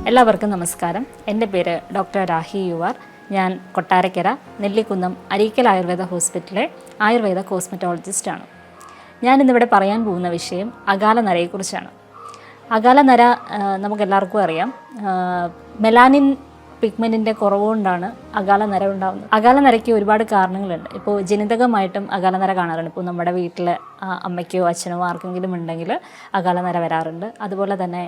എല്ലാവർക്കും നമസ്കാരം. എൻ്റെ പേര് ഡോക്ടർ രാഹി യുവാർ. ഞാൻ കൊട്ടാരക്കര നെല്ലിക്കുന്നം അരീക്കൽ ആയുർവേദ ഹോസ്പിറ്റലിലെ ആയുർവേദ കോസ്മെറ്റോളജിസ്റ്റാണ്. ഞാനിന്നിവിടെ പറയാൻ പോകുന്ന വിഷയം അകാലനരയെക്കുറിച്ചാണ്. അകാലനര നമുക്കെല്ലാവർക്കും അറിയാം, മെലാനിൻ പിഗ്മെൻറ്റിൻ്റെ കുറവുകൊണ്ടാണ് അകാലനര ഉണ്ടാകുന്നത്. അകാലനരയ്ക്ക് ഒരുപാട് കാരണങ്ങളുണ്ട്. ഇപ്പോൾ ജനിതകമായിട്ടും അകാലനര കാണാറുണ്ട്. ഇപ്പോൾ നമ്മുടെ വീട്ടിൽ അമ്മയ്ക്കോ അച്ഛനോ ആർക്കെങ്കിലും ഉണ്ടെങ്കിൽ അകാലനര വരാറുണ്ട്. അതുപോലെ തന്നെ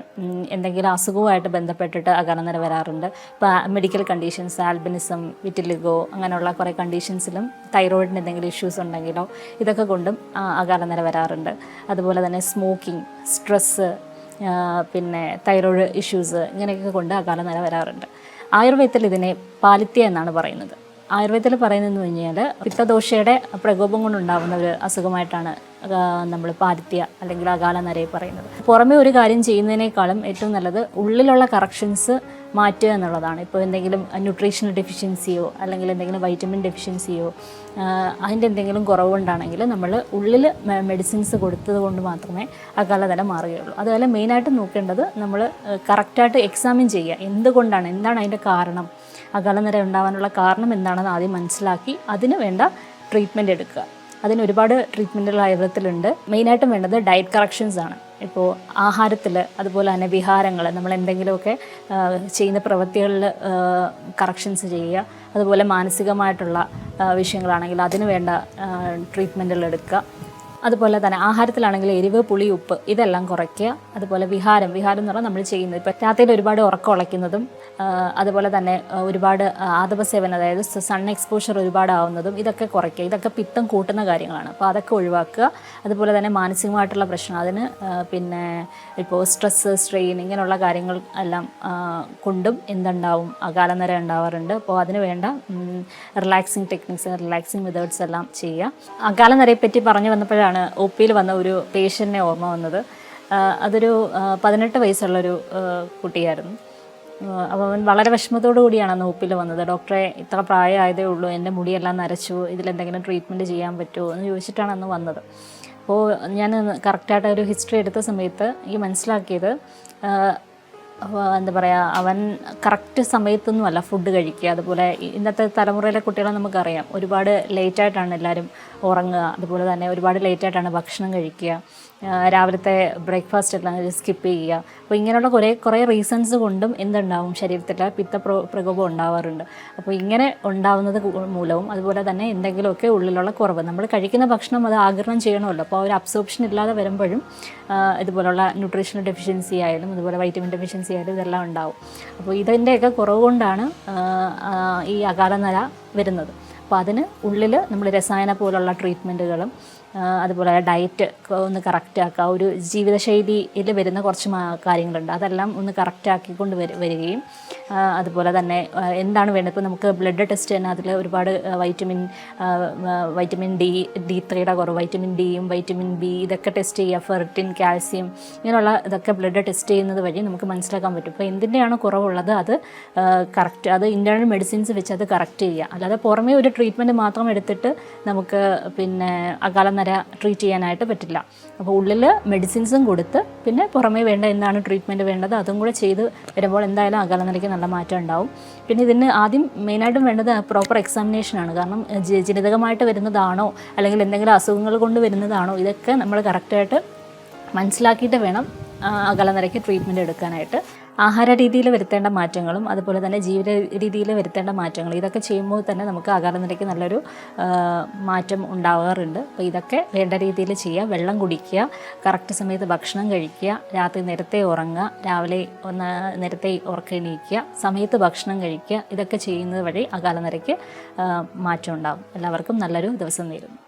എന്തെങ്കിലും അസുഖവുമായിട്ട് ബന്ധപ്പെട്ടിട്ട് അകാലനര വരാറുണ്ട്. ഇപ്പോൾ മെഡിക്കൽ കണ്ടീഷൻസ്, ആൽബിനിസം, വിറ്റിലിഗോ അങ്ങനെയുള്ള കുറേ കണ്ടീഷൻസിലും തൈറോയിഡിന് എന്തെങ്കിലും ഇഷ്യൂസ് ഉണ്ടെങ്കിലോ ഇതൊക്കെ കൊണ്ടും അകാലനര വരാറുണ്ട്. അതുപോലെ തന്നെ സ്മോക്കിംഗ്, സ്ട്രെസ്സ്, പിന്നെ തൈറോയ്ഡ് ഇഷ്യൂസ് ഇങ്ങനെയൊക്കെ കൊണ്ട് അകാലനര വരാറുണ്ട്. ആയുർവേദത്തിൽ ഇതിനെ പാലിത്യ എന്നാണ് പറയുന്നത്. ആയുർവേദത്തിൽ പറയുന്നതെന്ന് കഴിഞ്ഞാൽ പിത്തദോഷയുടെ പ്രകോപം കൊണ്ടുണ്ടാകുന്ന ഒരു അസുഖമായിട്ടാണ് നമ്മൾ പാലിത്യ അല്ലെങ്കിൽ അകാലനരയെ പറയുന്നത്. പുറമേ ഒരു കാര്യം ചെയ്യുന്നതിനേക്കാളും ഏറ്റവും നല്ലത് ഉള്ളിലുള്ള കറക്ഷൻസ് മാറ്റുക എന്നുള്ളതാണ്. ഇപ്പോൾ എന്തെങ്കിലും ന്യൂട്രീഷണൽ ഡെഫിഷ്യൻസിയോ അല്ലെങ്കിൽ എന്തെങ്കിലും വൈറ്റമിൻ ഡെഫിഷ്യൻസിയോ അതിൻ്റെ എന്തെങ്കിലും കുറവുകൊണ്ടാണെങ്കിൽ നമ്മൾ ഉള്ളിൽ മെഡിസിൻസ് കൊടുത്തത് കൊണ്ട് മാത്രമേ അകാലനര മാറുകയുള്ളൂ. അതുപോലെ മെയിനായിട്ട് നോക്കേണ്ടത് നമ്മൾ കറക്റ്റായിട്ട് എക്സാമിൻ ചെയ്യുക. എന്താണ് അതിൻ്റെ കാരണം, അകാലനര ഉണ്ടാകാനുള്ള കാരണം എന്താണെന്ന് ആദ്യം മനസ്സിലാക്കി അതിന് വേണ്ട ട്രീറ്റ്മെൻറ്റ് എടുക്കുക. അതിന് ഒരുപാട് ട്രീറ്റ്മെൻറ്റുകൾ ആയുർവേദത്തിലുണ്ട്. മെയിനായിട്ടും വേണ്ടത് ഡയറ്റ് കറക്ഷൻസ് ആണ്. ഇപ്പോൾ ആഹാരത്തിൽ, അതുപോലെ തന്നെ വിഹാരങ്ങൾ, നമ്മൾ എന്തെങ്കിലുമൊക്കെ ചെയ്യുന്ന പ്രവൃത്തികളിൽ കറക്ഷൻസ് ചെയ്യുക. അതുപോലെ മാനസികമായിട്ടുള്ള വിഷയങ്ങളാണെങ്കിൽ അതിന് വേണ്ട ട്രീറ്റ്മെൻറ്റുകൾ എടുക്കുക. അതുപോലെ തന്നെ ആഹാരത്തിലാണെങ്കിൽ എരിവ്, പുളി, ഉപ്പ് ഇതെല്ലാം കുറയ്ക്കുക. അതുപോലെ വിഹാരം എന്ന് പറഞ്ഞാൽ നമ്മൾ ചെയ്യുന്നത് ഇപ്പോൾ രാത്രിയിൽ ഒരുപാട് ഉറക്കം ഉളയ്ക്കുന്നതും അതുപോലെ തന്നെ ഒരുപാട് ആതപസേവനം, അതായത് സൺ എക്സ്പോഷർ ഒരുപാട് ആവുന്നതും ഇതൊക്കെ കുറയ്ക്കുക. ഇതൊക്കെ പിത്തം കൂട്ടുന്ന കാര്യങ്ങളാണ്. അപ്പോൾ അതൊക്കെ ഒഴിവാക്കുക. അതുപോലെ തന്നെ മാനസികമായിട്ടുള്ള പ്രശ്നം, അതിന് പിന്നെ ഇപ്പോൾ സ്ട്രെസ്സ്, സ്ട്രെയിൻ ഇങ്ങനെയുള്ള കാര്യങ്ങൾ എല്ലാം കൊണ്ടും എന്തുണ്ടാവും, അകാലനര ഉണ്ടാവാറുണ്ട്. അപ്പോൾ അതിന് വേണ്ട റിലാക്സിങ് ടെക്നിക്സ്, റിലാക്സിങ് മെത്തേഡ്സ് എല്ലാം ചെയ്യുക. അകാലനരയെ പറ്റി പറഞ്ഞു വന്നപ്പോഴാണ് ഒ പിയിൽ വന്ന ഒരു പേഷ്യൻറ്റിനെ ഓർമ്മ വന്നത്. അതൊരു 18 വയസ്സുള്ളൊരു കുട്ടിയായിരുന്നു. അപ്പോൾ അവൻ വളരെ വിഷമത്തോടു കൂടിയാണ് അന്ന് ഒ പിയിൽ വന്നത്. ഡോക്ടറെ, ഇത്ര പ്രായമായതേ ഉള്ളൂ, എൻ്റെ മുടിയെല്ലാം നരച്ചു, ഇതിലെന്തെങ്കിലും ട്രീറ്റ്മെൻറ്റ് ചെയ്യാൻ പറ്റുമോ എന്ന് ചോദിച്ചിട്ടാണ് അന്ന് വന്നത്. അപ്പോൾ ഞാൻ കറക്റ്റായിട്ട് ഒരു ഹിസ്റ്ററി എടുത്ത സമയത്ത് ഈ മനസ്സിലാക്കിയത്, എന്താ പറയുക, അവൻ കറക്റ്റ് സമയത്തൊന്നുമല്ല ഫുഡ് കഴിക്കുക. അതുപോലെ ഇന്നത്തെ തലമുറയിലെ കുട്ടികളെ നമുക്കറിയാം, ഒരുപാട് ലേറ്റായിട്ടാണ് എല്ലാവരും ഉറങ്ങുക. അതുപോലെ തന്നെ ഒരുപാട് ലേറ്റായിട്ടാണ് ഭക്ഷണം കഴിക്കുക. രാവിലത്തെ ബ്രേക്ക്ഫാസ്റ്റ് എല്ലാം സ്കിപ്പ് ചെയ്യുക. അപ്പോൾ ഇങ്ങനെയുള്ള കുറേ റീസൺസ് കൊണ്ടും എന്തുണ്ടാവും, ശരീരത്തിൽ പ്രകോപം ഉണ്ടാവാറുണ്ട്. അപ്പോൾ ഇങ്ങനെ ഉണ്ടാവുന്നത് മൂലവും അതുപോലെ തന്നെ എന്തെങ്കിലുമൊക്കെ ഉള്ളിലുള്ള കുറവ്, നമ്മൾ കഴിക്കുന്ന ഭക്ഷണം അത് ആഗിരണം ചെയ്യണമല്ലോ. അപ്പോൾ ഒരു അബ്സോർപ്ഷൻ ഇല്ലാതെ വരുമ്പോഴും ഇതുപോലുള്ള ന്യൂട്രീഷണൽ ഡെഫിഷ്യൻസി ആയാലും അതുപോലെ വൈറ്റമിൻ ഡെഫിഷ്യൻസി ആയാലും ഇതെല്ലാം ഉണ്ടാവും. അപ്പോൾ ഇതിൻ്റെയൊക്കെ കുറവ് കൊണ്ടാണ് ഈ അകാലനര വരുന്നത്. അപ്പോൾ അതിന് ഉള്ളിൽ നമ്മൾ രസായന പോലുള്ള ട്രീറ്റ്മെൻറ്റുകളും അതുപോലെ ഡയറ്റ് ഒന്ന് കറക്റ്റ് ആക്കുക. ഒരു ജീവിതശൈലിയിൽ വരുന്ന കുറച്ച് കാര്യങ്ങളുണ്ട്, അതെല്ലാം ഒന്ന് കറക്റ്റ് ആക്കിക്കൊണ്ട് വരികയും അതുപോലെ തന്നെ എന്താണ് വേണ്ടത്, ഇപ്പോൾ നമുക്ക് ബ്ലഡ് ടെസ്റ്റ് തന്നെ അതിൽ ഒരുപാട് വൈറ്റമിൻ D3യുടെ കുറവ്, വൈറ്റമിൻ ഡിയും വൈറ്റമിൻ ബി ഇതൊക്കെ ടെസ്റ്റ് ചെയ്യുക. ഫെർട്ടിൻ, കാൽസ്യം ഇങ്ങനെയുള്ള ഇതൊക്കെ ബ്ലഡ് ടെസ്റ്റ് ചെയ്യുന്നത് വഴി നമുക്ക് മനസ്സിലാക്കാൻ പറ്റും. ഇപ്പോൾ എന്തിൻ്റെയാണ് കുറവുള്ളത് അത് കറക്റ്റ്, അത് ഇൻറ്റേർണൽ മെഡിസിൻസ് വെച്ച് അത് കറക്റ്റ് ചെയ്യുക. അല്ലാതെ പുറമേ ഒരു ട്രീറ്റ്മെൻറ്റ് മാത്രം എടുത്തിട്ട് നമുക്ക് പിന്നെ അകാലനര ട്രീറ്റ് ചെയ്യാനായിട്ട് പറ്റില്ല. അപ്പോൾ ഉള്ളിൽ മെഡിസിൻസും കൊടുത്ത് പിന്നെ പുറമേ വേണ്ട എന്താണ് ട്രീറ്റ്മെൻറ്റ് വേണ്ടത് അതും കൂടെ ചെയ്ത് വരുമ്പോൾ എന്തായാലും അകാലനരയ്ക്ക് നല്ല മാറ്റം ഉണ്ടാവും. പിന്നെ ഇതിന് ആദ്യം മെയിനായിട്ടും വേണ്ടത് പ്രോപ്പർ എക്സാമിനേഷനാണ്. കാരണം ജനിതകമായിട്ട് വരുന്നതാണോ അല്ലെങ്കിൽ എന്തെങ്കിലും അസുഖങ്ങൾ കൊണ്ട് വരുന്നതാണോ, ഇതൊക്കെ നമ്മൾ കറക്റ്റായിട്ട് മനസ്സിലാക്കിയിട്ട് വേണം അകാലനരയ്ക്ക് ട്രീറ്റ്മെൻറ്റ് എടുക്കാനായിട്ട്. ആഹാര രീതിയിൽ വരുത്തേണ്ട മാറ്റങ്ങളും അതുപോലെ തന്നെ ജീവിത രീതിയിൽ വരുത്തേണ്ട മാറ്റങ്ങൾ ഇതൊക്കെ ചെയ്യുമ്പോൾ തന്നെ നമുക്ക് അകാലനരയ്ക്ക് നല്ലൊരു മാറ്റം ഉണ്ടാകാറുണ്ട്. അപ്പോൾ ഇതൊക്കെ വേണ്ട രീതിയിൽ ചെയ്യുക. വെള്ളം കുടിക്കുക, കറക്റ്റ് സമയത്ത് ഭക്ഷണം കഴിക്കുക, രാത്രി നേരത്തെ ഉറങ്ങുക, രാവിലെ നേരത്തെ ഉറക്കെണീക്കുക, സമയത്ത് ഭക്ഷണം കഴിക്കുക. ഇതൊക്കെ ചെയ്യുന്നത് വഴി അകാലനരയ്ക്ക് മാറ്റം ഉണ്ടാകും. എല്ലാവർക്കും നല്ലൊരു ദിവസം നേരുന്നു.